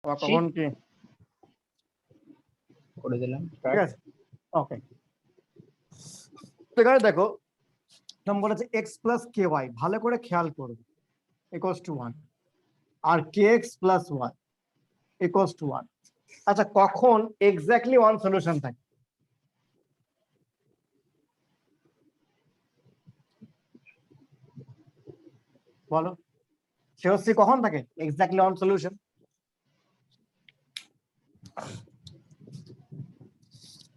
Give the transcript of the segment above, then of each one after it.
কখন কি করে দিলাম ঠিক আছে ওকে এখানে দেখো নম্বর আছে x প্লাস ky ভালো করে খেয়াল করবে ইকুয়ালস টু 1 আর kx plus y equals to 1 আচ্ছা কখন এক্স্যাক্টলি ওয়ান সলিউশন থাকে বলো সেহসি কখন থাকে এক্স্যাক্টলি ওয়ান সলিউশন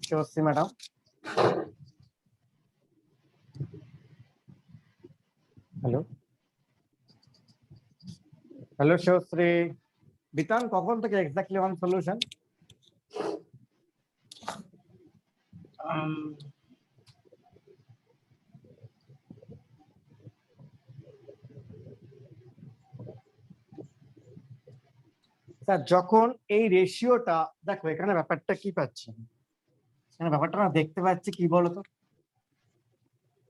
সেহসি madam hello hello Sehashri Bitan কখন থেকে এক্স্যাক্টলি ওয়ান সলিউশন স্যার যখন এই রেশিওটা দেখো এখানে ব্যাপারটা কি পাচ্ছি এখানে ব্যাপারটা না দেখতে পাচ্ছি কি বলতো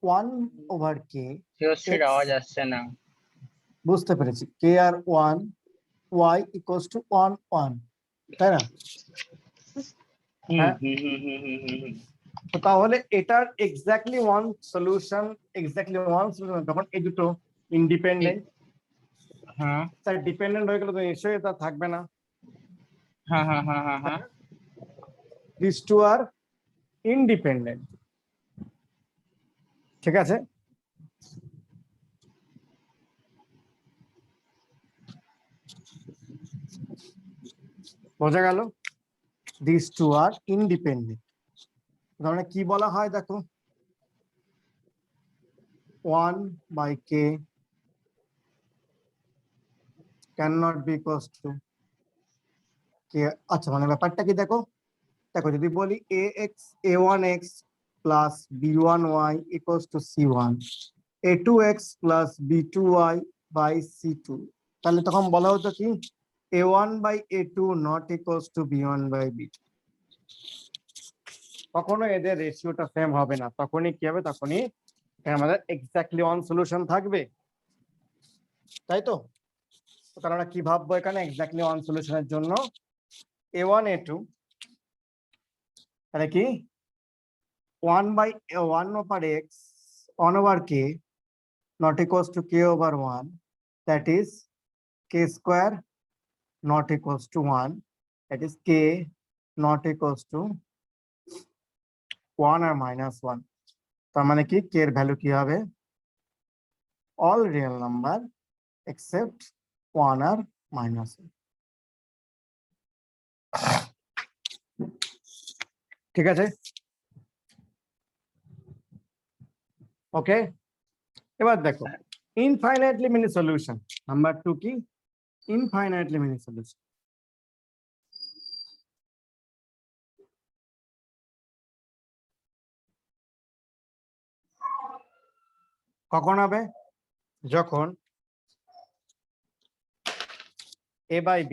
1/k শিওর আওয়াজ আসছে না বুঝতে পেরেছি k আর 1 y ইকুয়ালস টু 1 1 তাই না হ্যাঁ তো তাহলে এটার এক্স্যাক্টলি ওয়ান সলিউশন যখন এই দুটো ইন্ডিপেন্ডেন্ট হ্যাঁ স্যার ডিপেন্ডেন্ট হয়ে গেলে তো নিশ্চয়ই তা থাকবে না হ্যাঁ হ্যাঁ হ্যাঁ হ্যাঁ হ্যাঁ দিস টু আর ইন্ডিপেন্ডেন্ট ঠিক আছে বোঝা গেল দিস টু আর ইন্ডিপেন্ডেন্ট তাহলে কি বলা হয় দেখো 1/k cannot be equals to k আচ্ছা মানে ব্যাপারটা কি দেখো দেখো যদি বলি a1x plus b1y equals to c1 a2x plus b2y by c2 তাহলে তখন বলা হতো কি a1 by a2 not equals to b1 by b2 কখনো এদের রেশিওটা সেম হবে না তখনই কি হবে তখনই আমাদের এক্স্যাক্টলি ওয়ান সলিউশন থাকবে তাই তো তাহলে আমরা কি ভাববো এখানে এক্স্যাক্টলি ওয়ান সলিউশনের জন্য a1 a2 তাহলে কি 1 over x 1 over k not equals to k over 1 that is k square not equals to 1 that is k not equals to 1 or minus 1 তার মানে কি k এর ভ্যালু কি হবে all real number except 1 or minus 1 ঠিক আছে ওকে এবার দেখো ইনফাইনাইটলি মেনি সলিউশন নাম্বার 2 কি ইনফাইনাইটলি মেনি সলিউশন কখন হবে যখন a by b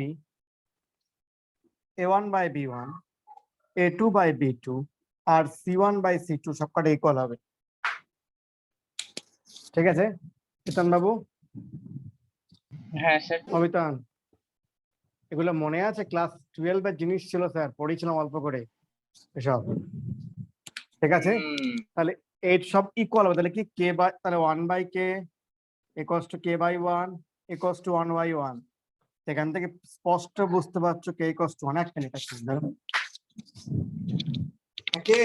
a1 by b1 a2 by b2 R c1 by c2 সবকটা ইকুয়াল হবে ঠিক আছে বিতান বাবু হ্যাঁ স্যার অবিতান এগুলো মনে আছে ক্লাস 12 এর জিনিস ছিল স্যার পড়েছিলাম অল্প করে এসব ঠিক আছে তাহলে এই সব ইকুয়াল হবে তাহলে কি k বাই তাহলে 1 by k equals to k by 1 equals to 1 by 1 এখান থেকে স্পষ্ট বুঝতে পারছো k ইকুয়ালস টু 1 একটা মিনিট ধরো ওকে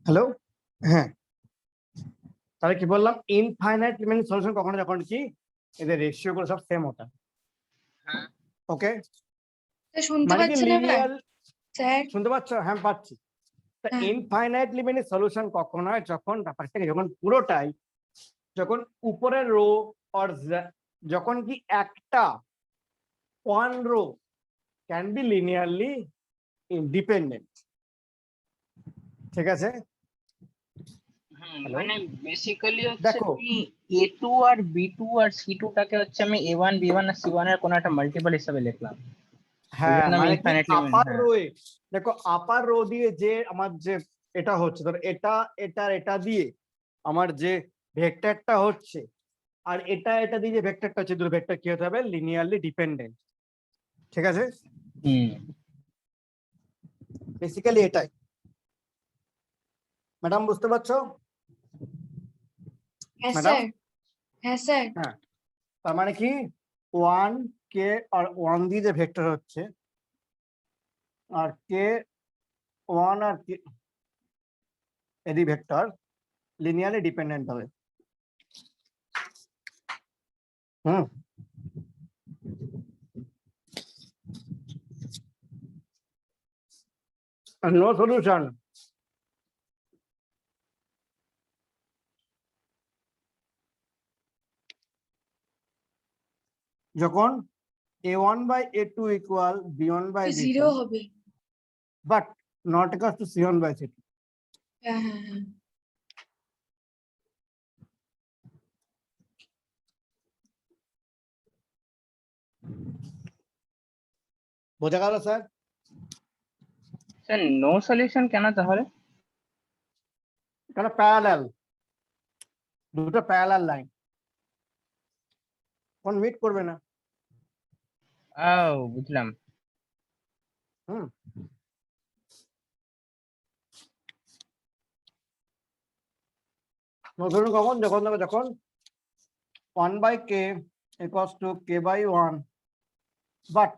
হ্যালো, হ্যাঁ, তাহলে কি বললাম, ইনফাইনাইট লিমিট সলিউশন কখনো যখন কি এদের রেশিও গুলো সব সেম হতো। হ্যাঁ ওকে, শুনতে মানে কি পাচ্ছেন এবার লিনিয়ার, স্যার? শুনতে পাচ্ছ? হ্যাঁ পাচ্ছি। হ্যাঁ। ইনফাইনাইট লিমিটের সলিউশন কখন হয়, যখন ব্যাপারটাকে যখন পুরোটাই, যখন উপরের রো অর যখন কি একটা one row can be linearly independent. ঠিক আছে, Hello? মানে বেসিক্যালি হচ্ছে দেখো। আমি A2 আর B2 আর C2 টাকে হচ্ছে আমি A1 B1 আর C1 এর কোনো একটা মাল্টিপল হিসেবে লিখলাম। হ্যাঁ, জন্য আমি মানে কি infinite limit, আপার হ্যাঁ। রো, দেখো আপার রো দিয়ে যে আমার যে এটা হচ্ছে, ধর এটা এটা দিয়ে আমার যে ভেক্টরটা হচ্ছে, আর এটা দিয়ে যে ভেক্টরটা হচ্ছে, দুটো ভেক্টর কি হতে হবে, লিনিয়ারলি ডিপেন্ডেন্ট। ঠিক আছে, বেসিক্যালি এটাই। ম্যাডাম বুঝতে পারছো? হ্যাঁ ম্যাডাম, স্যার। হ্যাঁ স্যার। হ্যাঁ, তার মানে কি ওয়ান কে আর ওয়ান দিয়ে যে ভেক্টর হচ্ছে, আর কে ওয়ান আর কে এদি ভেক্টর লিনিয়ারলি ডিপেন্ডেন্ট হবে। No solution. যখন a1 by a2 equal b1 by b2 zero হবে। but not equal to c1 by c2. হ্যাঁ হ্যাঁ হ্যাঁ। বোঝা গেল স্যার? স্যার নো সলিউশন কেন তাহলে? কারণ প্যারালাল, দুটো প্যারালাল লাইন কোন মিট করবে না। বুঝলাম। হুম, ধরুন কখন, যখন দেখো যখন 1 by k equals to k by 1 but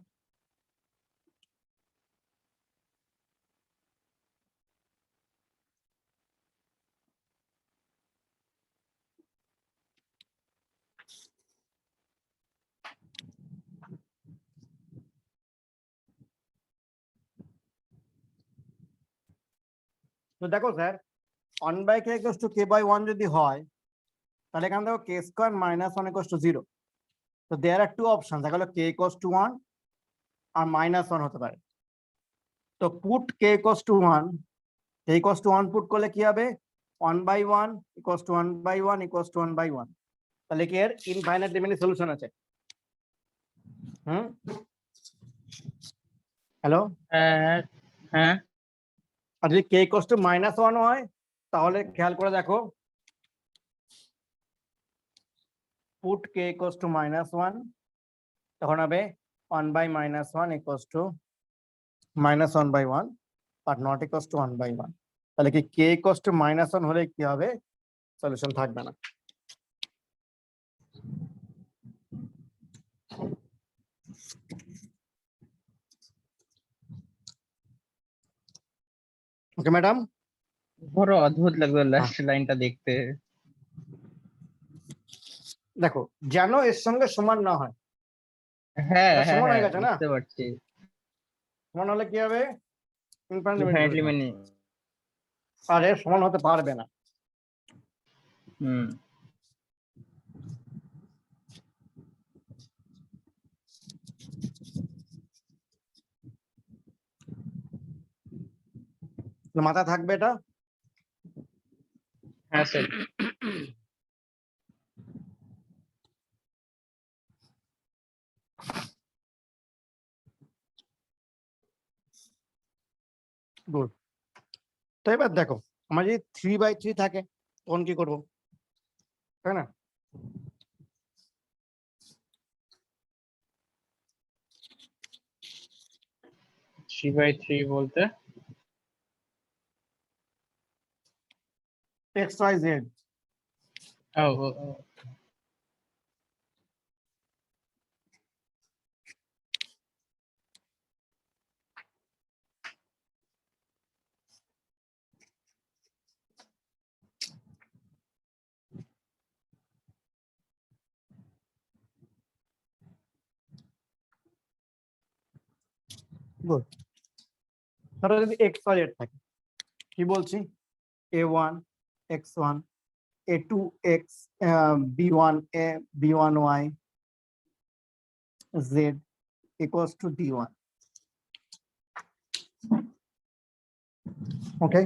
তো দেখো sir, 1 by k equals to k by 1 যদি হয়, তাহলে এখানে দেখো k square minus 1 equals to 0. তো there are two options, একটা হলো k equals to 1 আর -1 হতে পারে। তো put k equals to 1, k equals to 1 put করলে কি হবে, 1 by 1 equals to 1 by 1 equals to 1 by 1, তাহলে কি এর ইনফাইনাইট লিমিটের সলিউশন আছে। হ্যালো, হ্যাঁ হ্যাঁ। আর যদি k equals to -1 হয়, তাহলে খেয়াল করে দেখো, পুট k equals to -1, তখন হবে 1 by -1 equals to -1 by 1 but not equals to 1 by 1, তাহলে কি k equals to -1 হলে কি হবে, সলিউশন থাকবে না। ওকে ম্যাডাম, বড় অদ্ভুত লাগলো লাস্ট লাইনটা দেখতে। দেখো যেন এর সঙ্গে সমান না হয়। হ্যাঁ এটা হ্যাঁ সমান হয়ে হ্যাঁ, গেছে না? বুঝতে পারছি। সমান হলে কি হবে? Infinitely definitely many. মেনি। আর এর সমান হতে পারবে না। হুম। মাথায় থাকবে এটা। হ্যাঁ স্যার। গুড। তো এবার দেখো, আমার যদি 3/3 থাকে তখন কি করবো, তাই না? থ্রি বাই থ্রি বলতে XYZ। ও ও, ও। গুড। ধরো যদি XYZ থাকে, কি বলছি? A1 X1 A2 X B1 A B1 Y Z equals to D1। ওকে,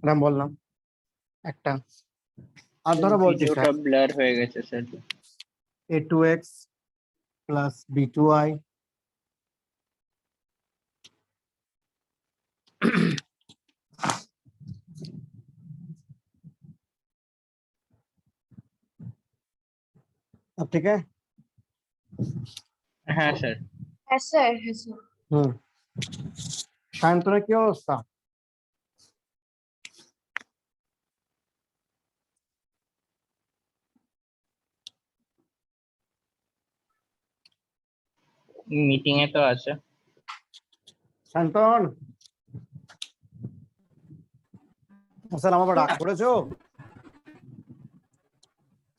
আমি বললাম একটা। আর ধরো বলছি ভিডিওটা ব্লার হয়ে গেছে স্যার। A2X plus B2Y अब ठीक है। হ্যাঁ স্যার। হ্যাঁ স্যার, হ্যাঁ স্যার। সায়ন্তনের কি অবস্থা? মিটিং এ তো আছে। সায়ন্তন, স্যার আমার উপর রাগ করেছো?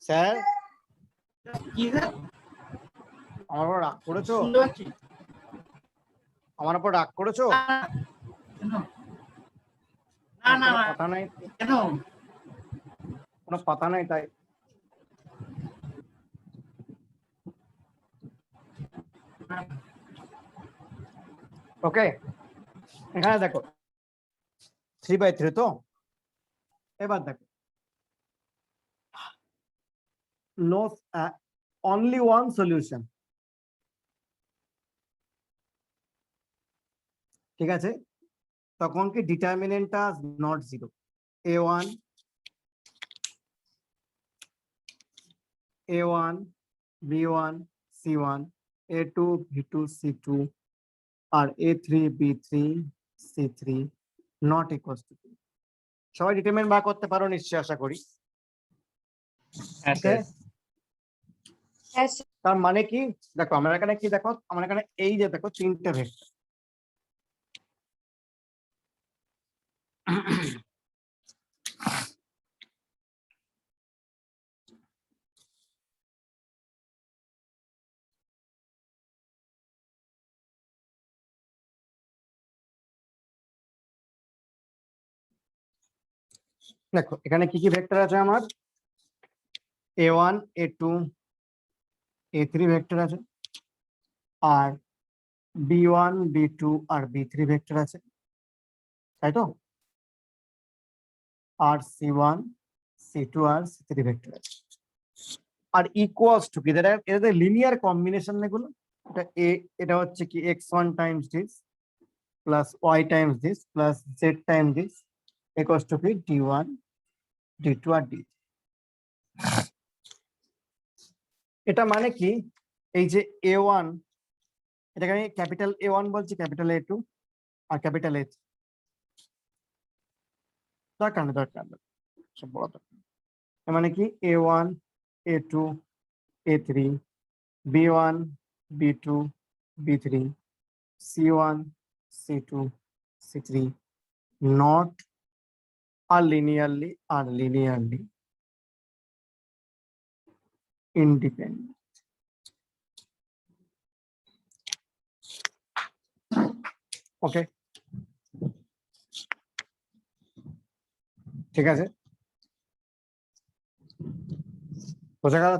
স্যার আমার উপর রাগ করেছো? আমার উপর রাগ করেছো? কোনো কথা নাই, কোনো কথা নাই তাই। ওকে, এখানে দেখো 3/3 তো। এবার দেখো নো, অনলি ওয়ান সলিউশন। ঠিক আছে, তখন কি ডিটারমিনেন্টটা not zero. A1 B1 C1 A2 B2 C2 আর A3 B3 C3 not equal to. সবাই ডিটারমিনেন্ট বার করতে পারো নিশ্চয়ই, আশা করি। হ্যাঁ ওকে, স্যার। হ্যাঁ স্যার। তার মানে কি? দেখো আমার এখানে কি, দেখো আমার এখানে এই যে দেখো তিনটে ভেক্টর। দেখো এখানে কি কি ভেক্টর আছে আমার? A1 A2 A3 ভেক্টর আছে, আর B1 B2 আর B3 ভেক্টর আছে, তাই তো? আর C1 C2 আর C3 ভেক্টর আছে। আর ইকুয়ালস টু কি, এটা লিনিয়ার কম্বিনেশন এগুলো। এটা এটা হচ্ছে কি x1 Times this plus y Times this plus z Times this equals to কি D1 D2 আর D3। এটা মানে কি, এই যে A1, এটাকে আমি ক্যাপিটাল A1 বলছি, ক্যাপিটাল A2 আর ক্যাপিটাল A3। দরকার নেই, দরকার নেই, সব বড় দরকার নেই। এর মানে কি A1 A2 A3 B1 B2 B3 C1 C2 C3 not are linearly independent. ওকে, ঠিক আছে, বোঝা গেল?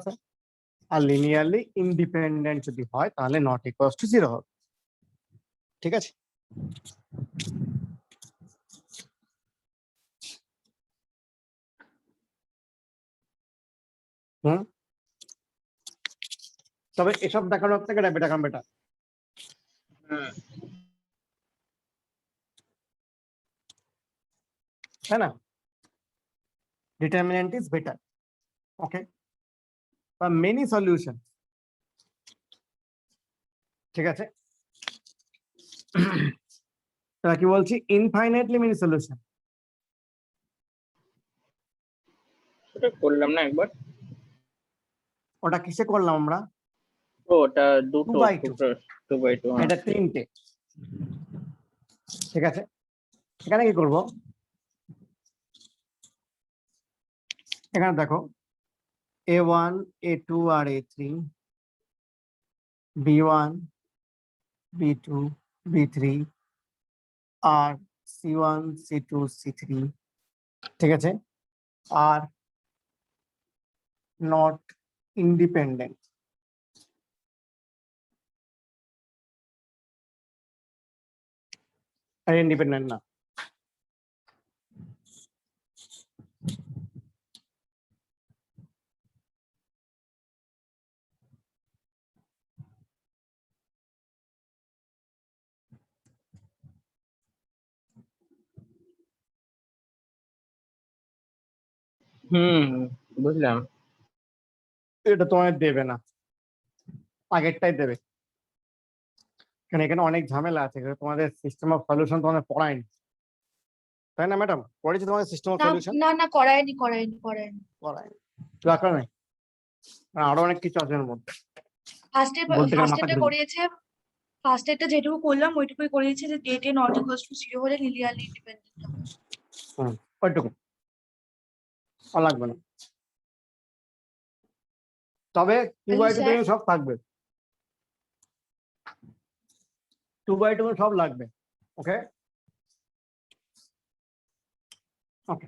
আর লিনিয়ারলি ইন্ডিপেন্ডেন্ট যদি হয় তাহলে নট ইকুয়ালস টু 0 হবে। ঠিক আছে, হুম, তবে এসব দেখানোর থেকে র্যাপিড দেখান বেটার, তাই না? Determinant is better. ওকে, বা মেনি সলিউশন। ঠিক আছে, তাহলে কি বলছি? Infinitely many solution. সেটা করলাম না একবার? ওটা কিসে করলাম আমরা? ও ওটা দুটো 2 by 2, 2 by 2। এটা 3টে। ঠিক আছে, এখানে কি করব? এখানে দেখো A1 A2 আর A3, B1 B2 B3 আর C1 C2 C3। ঠিক আছে, আর নট ইন্ডিপেন্ডেন্ট। আর ইন্ডিপেন্ডেন্ট না। বুঝলাম। এটা তোমায় দেবে না, আগেরটাই দেবে। কারণ এখানে অনেক ঝামেলা আছে, তোমাদের সিস্টেম অফ সলিউশন তোমাদের পড়ায়নি, তাই না ম্যাডাম? পড়েছি তোমাদের সিস্টেম অফ না সলিউশন? না না, করায়নি। পড়ায়নি, দরকার নেই, আরো অনেক কিছু আছে এর মধ্যে, ফার্স্টে বলতে গেলে মাথা ফার্স্টেটা ঘুরে। করিয়েছে, ফার্স্টেটা যেটুকু করলাম ওইটুকুই করিয়েছে যে ডেটে নট ইকুয়ালস টু 0 হলে লিনিয়ারলি ইন্ডিপেন্ডেন্ট হবে। ওইটুকু আর লাগবে না। তবে 2 by 2 স্যার সব থাকবে, 2 by 2 সব লাগবে। ওকে ওকে,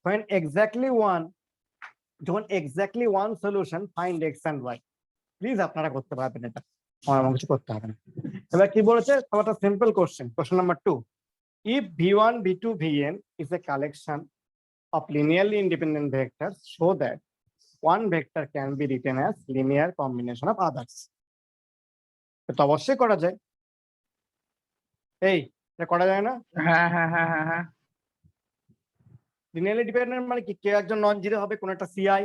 when exactly one, যখন exactly one solution find x and y, please আপনারা করতে পারবেন এটা, আমার কিছু করতে হবে না। এবার কি বলেছে? একটা simple question, question number 2, if v1 v2 vn is a collection of linearly independent vectors, so that one vector can be written as linear combination of others. তো অবশ্যই করা যায়। এই এটা করা যায় না? হ্যাঁ হ্যাঁ হ্যাঁ হ্যাঁ হ্যাঁ। লিনিয়ারলি ডিপেন্ডেন্ট মানে কি? কেউ একজন নন জিরো হবে, কোন একটা সিআই,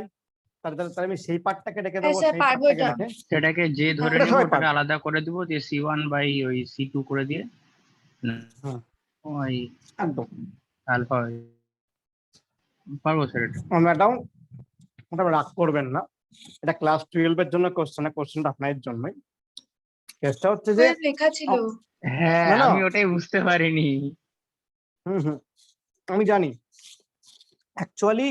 তাহলে আমি সেই পার্টটাকে রেখে হ্যাঁ দেবো, স্যার, সেই পারবো পার্টটাকে এটা। রেখে সেটাকে যে ধরে এটা নেব সবাই ওটাকে পারবে। আলাদা করে দিব, যে C1 বাই ওই C2 করে দিয়ে হুম, ওই একদম। আলফা পারবো স্যার এটা। ম্যাডাম ওটা রাগ করবেন না, এটা ক্লাস 12 এর জন্য কোশ্চেন, কোশ্চেনটা আপনাদের জন্যই। কেসটা হচ্ছে যে ওই লেখা ছিল। হ্যাঁ না, না। আমি ওটাই বুঝতে পারিনি। হুম, আমি জানি। অ্যাকচুয়ালি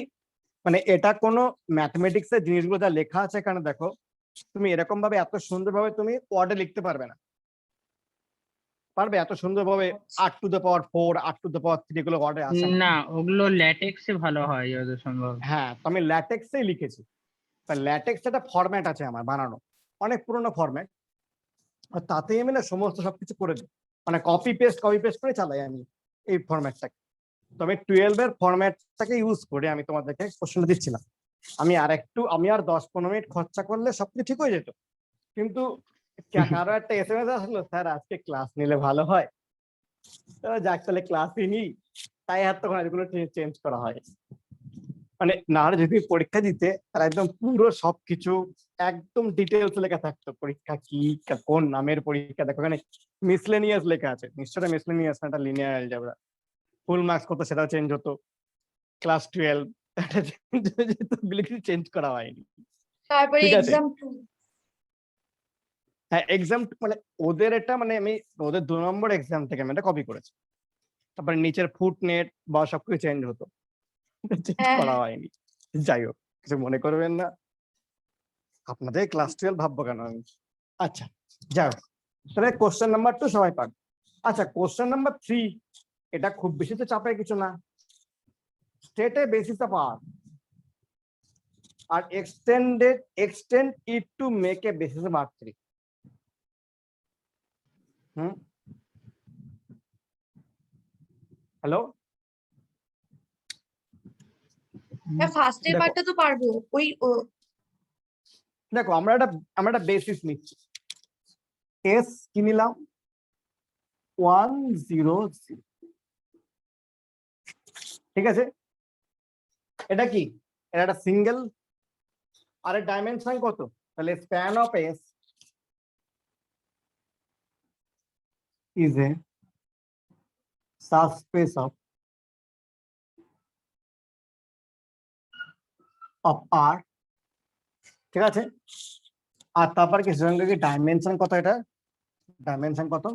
মানে এটা কোনো ম্যাথমেটিক্স এর জিনিসগুলো যা লেখা আছে এখানে দেখো, তুমি এরকম ভাবে এত সুন্দরভাবে তুমি ওয়ার্ডে লিখতে পারবে না। পারবে এত সুন্দরভাবে 8 to the power 4 8 to the power 3 গুলো ওয়ার্ডে আসে না। না ওগুলো ল্যাটেক্সে ভালো হয় যত সম্ভব। হ্যাঁ, তো আমি ল্যাটেক্সেই লিখেছি। তা ল্যাটেক্স একটা ফরম্যাট আছে আমার বানানো, অনেক পুরোনো ফরম্যাট, আর তাতেই আমি না সমস্ত সবকিছু করে দিই, মানে কপি পেস্ট করে চালাই আমি এই ফরম্যাটটাকে। তবে 12 এর ফরম্যাটটাকে ইউজ করে আমি তোমাদেরকে কোশ্চেনটা দিচ্ছিলাম। আমি আর 10-15 মিনিট খরচা করলে সবকিছু ঠিক হয়ে যেত, কিন্তু কারো একটা এসএমএস আসলো, স্যার আজকে ক্লাস নিলে ভালো হয়, যাক তাহলে ক্লাসই নিই, তাই আর তখন এগুলো চেঞ্জ করা হয়। মানে না যদি পরীক্ষা দিতে তারা একদম পুরো সবকিছু একদম ডিটেলস লেখা থাকতো, পরীক্ষা কি, কোন নামের পরীক্ষা। দেখো এখানে মিসলেনিয়াস লেখা আছে, নিশ্চয়ই মিসলেনিয়াস না, এটা লিনিয়ার অ্যালজেব্রা। ফুল মার্কস কত সেটাও চেঞ্জ হতো, ক্লাস 12 যেহেতু কিছু চেঞ্জ করা হয়নি। তারপরে ঠিক আছে। এক্সাম 2। হ্যাঁ এক্সাম মানে ওদের এটা মানে আমি ওদের 2 নম্বর এক্সাম থেকে আমি এটা কপি করেছি। তারপরে নিচের ফুটনেট বা সবকিছু চেঞ্জ হতো, চেঞ্জ হ্যাঁ করা হয়নি। যাই হোক কিছু মনে করবেন না, আপনাদের ক্লাস 12 ভাববো কেন আমি। আচ্ছা যাই হোক, তাহলে কোশ্চেন নাম্বার 2 সবাই পাক। আচ্ছা কোশ্চেন নাম্বার 3, এটা খুব বেশি তো চাপের কিছু না। State a basis of R R extend it to make a basis of R3. Hello, হ্যাঁ ফার্স্টের দেখো পার্টটা তো পারবো ওই দেখো আমরা একটা বেসিস নিচ্ছি। এস কি নিলাম 1 0 0, ঠিক আছে। এটা কি, এটা একটা সিঙ্গেল, আর এর ডাইমেনশন কত, তাহলে span of S is a subspace of R, ঠিক আছে। আর তারপর কি সঙ্গে কি ডাইমেনশন কত, এটা ডাইমেনশন কত,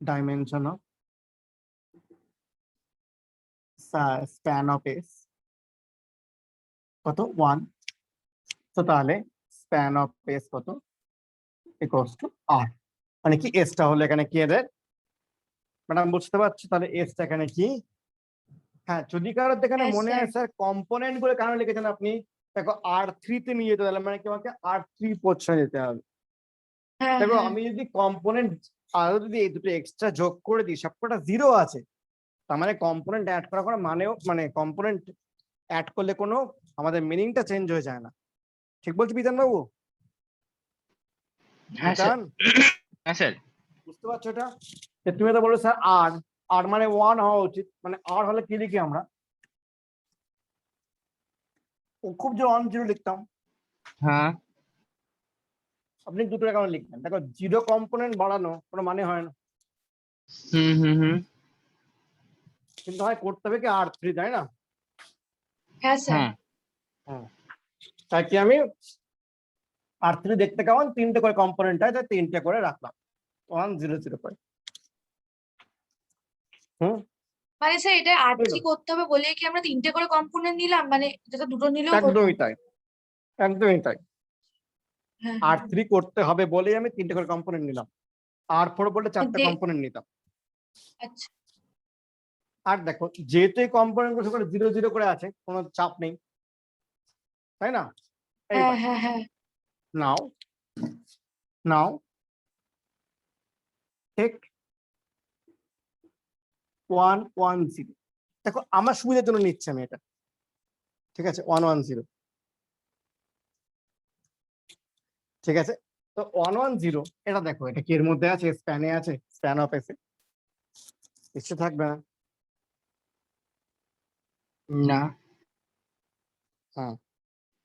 dimension of span of S কত 1, তো তাহলে স্প্যান অফ এস কত ইকুয়ালস টু R, মানে কি এসটা হলো এখানে কি এদের, ম্যাডাম বুঝতে পারছো, তাহলে এসটা এখানে কি। হ্যাঁ যদি কারোর এখানে হ্যাঁ মনে স্যার হয় স্যার কম্পোনেন্ট গুলো কেন লিখেছেন আপনি, দেখো R3 তে নিয়ে যেতে, তাহলে মানে কি আমাকে R3 পোর্শনে যেতে হবে। হ্যাঁ দেখো হ্যাঁ আমি যদি কম্পোনেন্ট আরো যদি এই দুটো এক্সট্রা যোগ করে দিই, সবকটা 0 আছে, তার মানে কম্পোনেন্ট অ্যাড করা কোনো মানেও, মানে কম্পোনেন্ট অ্যাড করলে কোনো আমাদের মিনিংটা চেঞ্জ হয়ে যায় না। ঠিক বলছি বিধান বাবু? হ্যাঁ স্যার, বিধান হ্যাঁ স্যার। বুঝতে পারছো এটা? যে তুমি তো বলো স্যার আর, আর মানে 1 হওয়া উচিত, মানে আর হলে কি লিখি আমরা, ও খুব যে 1 0 লিখতাম, হ্যাঁ আপনি দুটো কেন লিখবেন, দেখো 0 কম্পোনেন্ট বাড়ানো কোনো মানে হয় না, হুম হুম হুম কিন্তু হয় করতে হবে কি R3, তাই না? হ্যাঁ স্যার হ্যাঁ তাই কি আমি R3 দেখতে কেমন, 3টে করে কম্পোনেন্ট হয়, তাই 3টে করে রাখলাম 1 0 0 করে। হুম, মানে স্যার এটা বুঝলো? R3 করতে হবে বলে কি আমরা 3টে করে কম্পোনেন্ট নিলাম, মানে যেটা দুটো নিলেও হতো। একদমই তাই, একদমই তাই। হ্যাঁ R3 করতে হবে বলেই আমি 3টে করে কম্পোনেন্ট নিলাম, R4 বলে 4টে দে- কম্পোনেন্ট নিতাম। আচ্ছা আর দেখো যেহেতু এই কম্পোনেন্ট গুলো সবকটা 0 0 করে আছে, কোনো চাপ নেই, তাই না? হ্যাঁ এইবার হ্যাঁ হ্যাঁ নাও নাও ঠিক 1 1 0, দেখো আমার সুবিধার জন্য নিচ্ছি আমি এটা, ঠিক আছে 1 1 0, ঠিক আছে। তো 1 1 0 এটা দেখো, এটা কি এর মধ্যে আছে, স্প্যানে আছে, স্প্যান অফ এসে নিশ্চয় থাকবে না। না, হ্যাঁ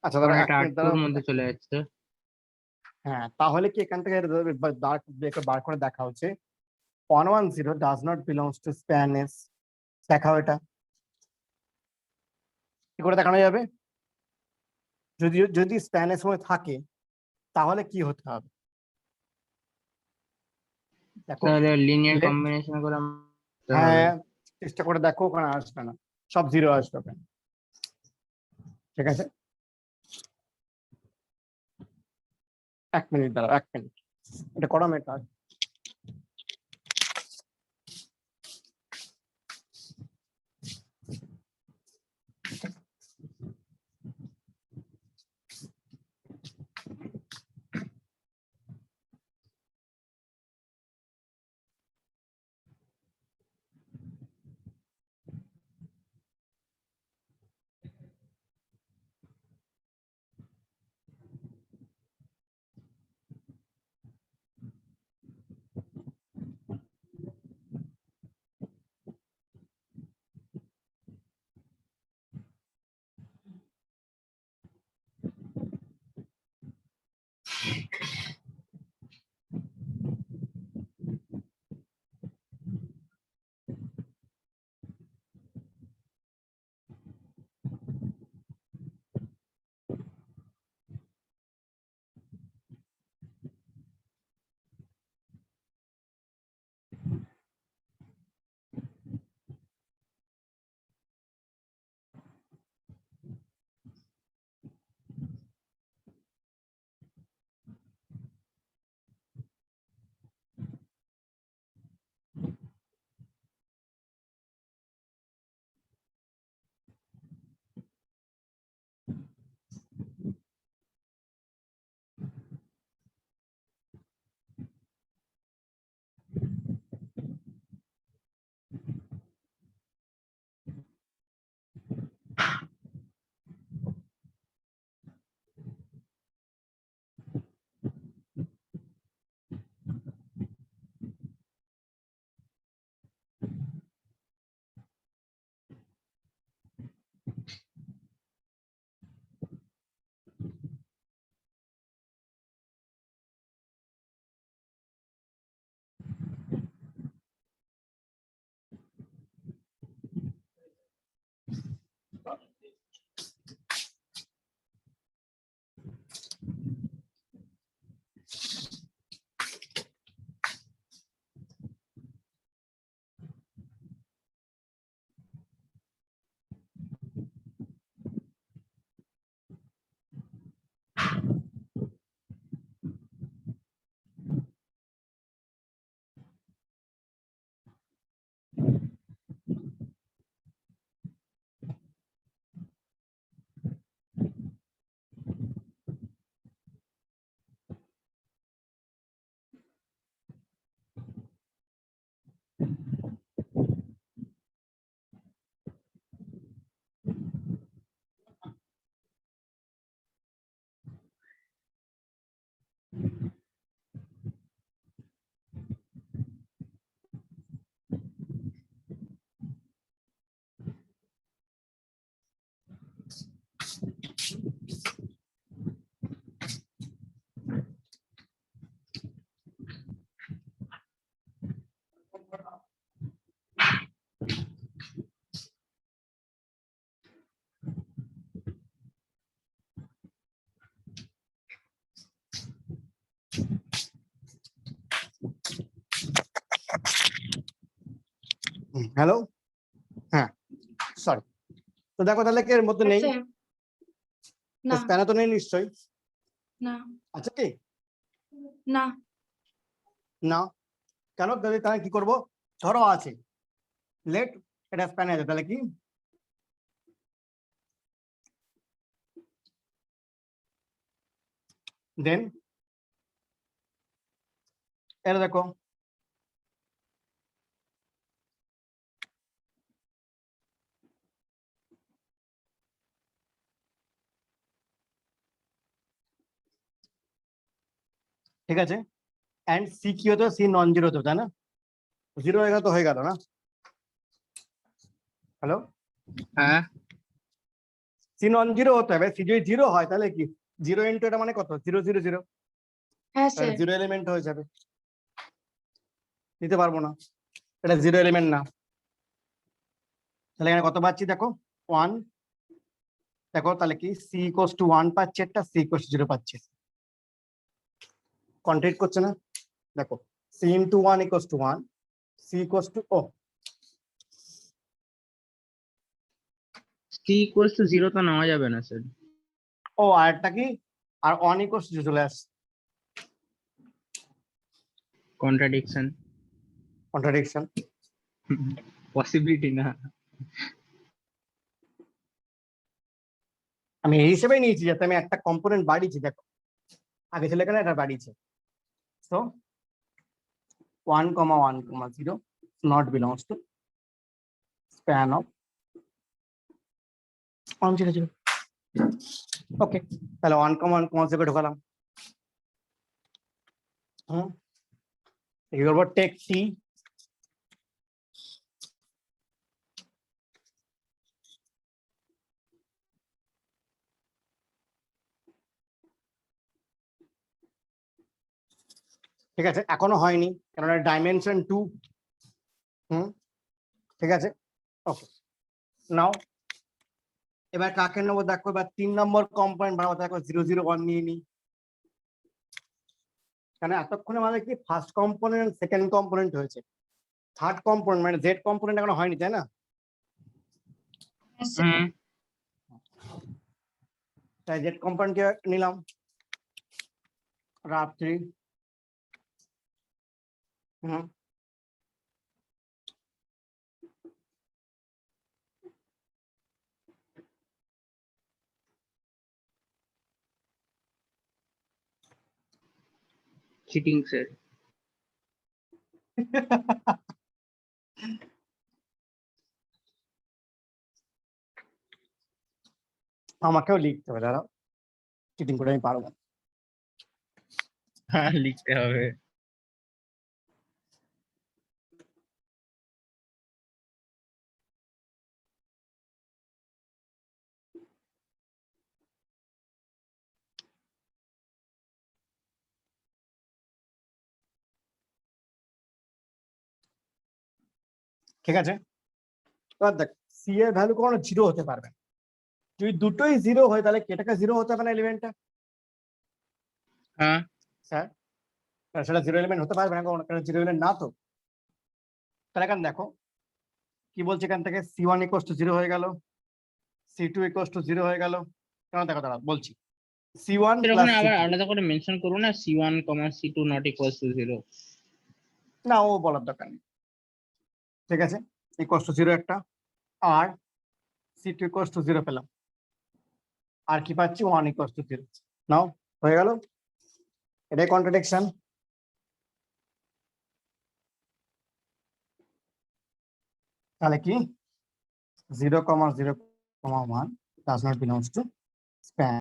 আচ্ছা কারণ দাঁড়া এক এটা মিনিট R2 দাঁড়াও, এর মধ্যে চলে যাচ্ছে। হ্যাঁ তাহলে কি এখান থেকে এটা বার করে দেখা হচ্ছে 1 1 0 does not belongs to span S, দেখাও এটা কি করে দেখানো যাবে, যদি যদি স্প্যানের সময় থাকে তাহলে কি হতে হবে, দেখো তাহলে লিনিয়ার লে- কম্বিনেশন করে করতে হবে। হ্যাঁ চেষ্টা করে দেখো, ওখানে আসবে না, সব 0 আসবে ওখানে, ঠিক আছে। 1 মিনিট দাঁড়াও, 1 মিনিট, এটা করা মেটা। হ্যালো, হ্যাঁ সরি। তো দেখো তাহলে কি এর মধ্যে নেই, আছে? না স্প্যানে তো নেই নিশ্চয়ই, না আচ্ছা কি না না, কেন তাহলে তাহলে কি করবো, ধরো আছে লেট এটা স্প্যানে আছে, তাহলে কি দেন এটা দেখো ঠিক আছে, এন্ড সি কি হতো, সি নন জিরো হতো, তাই না, জিরো হয়ে গেল তো হয়ে গেল না, হ্যালো, হ্যাঁ সি নন জিরো হতে হবে, সি যদি জিরো হয় তাহলে কি জিরো ইন্টু এটা মানে কত, জিরো জিরো জিরো, হ্যাঁ তাহলে স্যার জিরো এলিমেন্ট হয়ে যাবে, নিতে পারবো না, এটা জিরো এলিমেন্ট না, তাহলে এখানে কত পাচ্ছি দেখো ওয়ান, দেখো তাহলে কি সি ইকোয়াস টু ওয়ান পাচ্ছে, একটা সি ইকোয়াস টু জিরো পাচ্ছে, কন্ট্রাক্ট করছে না, দেখো C into one equals to one, C equals to ও সি ইকুয়ালস টু 0 তো নেওয়া যাবে না স্যার। ও আর একটা কি, আর ওয়ান ইকোয়াস টু চলে আসছে, কন্ট্রাডিকশন, কন্ট্রাডিকশন, পসিবিলিটি না। আমি এই হিসেবেই নিয়েছি যাতে আমি একটা কম্পোনেন্ট বাড়িয়েছি, দেখো আগে ছিল এখানে এটা বাড়িয়েছে, তো 1,1,0 not belongs to span of 1,0,0, ওকে, তাহলে 1,1,0 ঢোকালাম, কি করবো, টেক টি, ঠিক আছে, এখনো হয়নি কারণ ডাইমেনশন 2, ঠিক আছে, ওকে, নাও এবার কাকে নেবো দেখো, এবার 3 নম্বর কম্পোনেন্ট বানাবো, দেখো 0,0,1 নিয়ে নিই, কারণ এতক্ষণে মানে কি ফার্স্ট কম্পোনেন্ট সেকেন্ড কম্পোনেন্ট হয়েছে, থার্ড কম্পোনেন্ট মানে জেড কম্পোনেন্ট এখনো হয়নি, তাই না, হ্যাঁ স্যার তাই জেড কম্পোনেন্টকে নিলাম, রাত্রি, চিটিং স্যার। আমাকেও লিখতে হবে, দাঁড়াও চিটিং করে আমি পারবো, হ্যাঁ লিখতে হবে। ঠিক আছে, এবার দেখ সি এর ভ্যালু কোনো জিরো হতে পারবে না, যদি দুটোই জিরো হয় তাহলে কেটাকে জিরো হতে হবে না এলিমেন্টটা, হ্যাঁ স্যার সেটা জিরো এলিমেন্ট হতে পারবে না, কারণ জিরো এলিমেন্ট না তো, তাহলে এখানে দেখো কি বলছে, এখান থেকে C1 ইকুয়ালস টু 0 হয়ে গেল, C2 ইকুয়ালস টু 0 হয়ে গেল, কেন দেখো দাঁড়া বলছি C1 স্যার প্লাস ওখানে আবার C2, আলাদা করে মেনশন করুন না, C1, C2 not equals to 0। না ও বলার দরকার নেই, ঠিক আছে, ইকুয়ালস টু 0 একটা, আর C2 ইকুয়ালস টু 0 পেলাম, আর কি পাচ্ছি 1 ইকুয়ালস টু 0, নাও হয়ে গেল, এটাই কন্ট্রাডিকশন, তাহলে কি 0,0,1 does not belongs to span